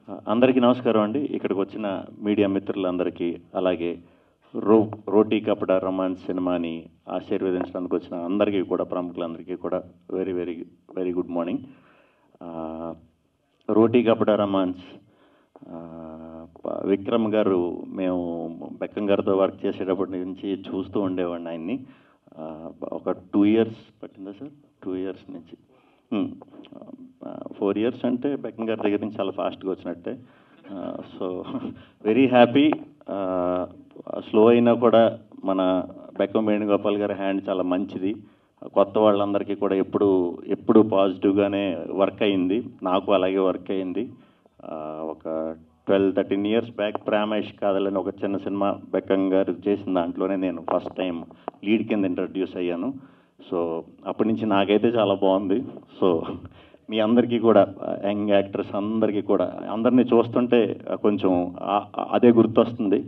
అందరికీ నమస్కారం అండి. ఇక్కడికి వచ్చిన మీడియా మిత్రులందరికీ, అలాగే రోటీ కపడా రొమాన్స్ సినిమాని ఆశీర్వదించడానికి వచ్చిన అందరికీ కూడా, ప్రముఖులందరికీ కూడా very very very good morning. Roti Kapada romance Vikram గారు, మేము బెక్కం గారితో వర్క్ చేసేటప్పటి నుంచి చూస్తూ ఉండేవాడిని ఆయన్ని. ఒక 2 years పట్టిందా సార్? 2 years నుంచి 4 years అంటే బెక్కం గారి దగ్గర నుంచి చాలా ఫాస్ట్గా వచ్చినట్టే. So very happy. స్లో అయినా కూడా మన బెక్కం వేణుగోపాల్ గారి హ్యాండ్ చాలా మంచిది. కొత్త వాళ్ళందరికీ కూడా ఎప్పుడు పాజిటివ్గానే వర్క్ అయింది. నాకు అలాగే వర్క్ అయింది. ఒక 12-13 years బ్యాక్ ప్రేమేష్ కాదలని ఒక చిన్న సినిమా బెక్కం గారు చేసిన దాంట్లోనే నేను ఫస్ట్ టైం లీడ్ కింద ఇంట్రడ్యూస్ అయ్యాను. సో అప్పటి నుంచి నాకైతే చాలా బాగుంది. సో మీ అందరికీ కూడా, యంగ్ యాక్టర్స్ అందరికీ కూడా, అందరినీ చూస్తుంటే కొంచెం అదే గుర్తొస్తుంది.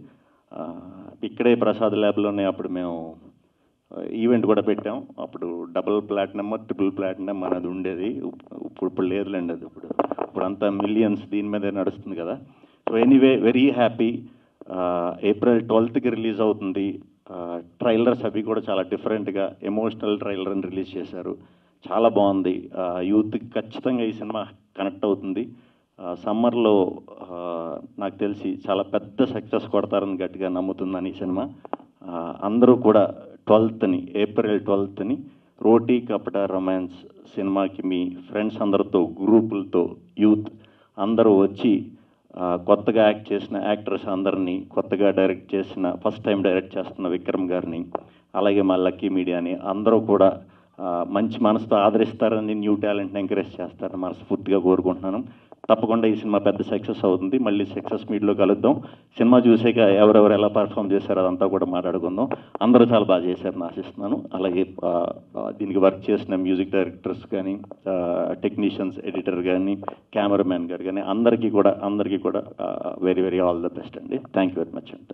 ఇక్కడే ప్రసాద్ ల్యాబ్లోనే అప్పుడు మేము ఈవెంట్ కూడా పెట్టాం. అప్పుడు డబుల్ ప్లాటినం, ట్రిపుల్ ప్లాటినం అనేది ఉండేది. ఇప్పుడు లేదులేండి అది. ఇప్పుడు అంతా మిలియన్స్ దీని మీదే నడుస్తుంది కదా. So anyway, very happy. April 12th release అవుతుంది. ట్రైలర్స్ అవి కూడా చాలా డిఫరెంట్గా ఎమోషనల్ ట్రైలర్ని రిలీజ్ చేశారు. చాలా బాగుంది. యూత్కి ఖచ్చితంగా ఈ సినిమా కనెక్ట్ అవుతుంది. సమ్మర్లో నాకు తెలిసి చాలా పెద్ద సక్సెస్ కొడతారని గట్టిగా నమ్ముతుందని ఈ సినిమా. అందరూ కూడా April 12th రోటీ కపడా రొమాన్స్ సినిమాకి మీ ఫ్రెండ్స్ అందరితో, గ్రూపులతో, యూత్ అందరూ వచ్చి కొత్తగా యాక్ట్ చేసిన యాక్టర్స్ అందరినీ, కొత్తగా డైరెక్ట్ చేసిన, ఫస్ట్ టైం డైరెక్ట్ చేస్తున్న విక్రమ్ గారిని, అలాగే మా లక్కీ మీడియాని అందరూ కూడా మంచి మనసుతో ఆదరిస్తారని, న్యూ టాలెంట్ని ఎంకరేజ్ చేస్తారని మనస్ఫూర్తిగా కోరుకుంటున్నాను. తప్పకుండా ఈ సినిమా పెద్ద సక్సెస్ అవుతుంది. మళ్ళీ సక్సెస్ మీట్లో కలుద్దాం. సినిమా చూసాక ఎవరెవరు ఎలా పర్ఫామ్ చేశారో అదంతా కూడా మాట్లాడుకుందాం. అందరూ చాలా బాగా చేశారని ఆశిస్తున్నాను. అలాగే దీనికి వర్క్ చేసిన మ్యూజిక్ డైరెక్టర్స్ కానీ, టెక్నీషియన్స్, ఎడిటర్ కానీ, కెమెరామ్యాన్ గారు కానీ అందరికీ కూడా very very all the best అండి. థ్యాంక్ యూ వెరీ మచ్ అండి.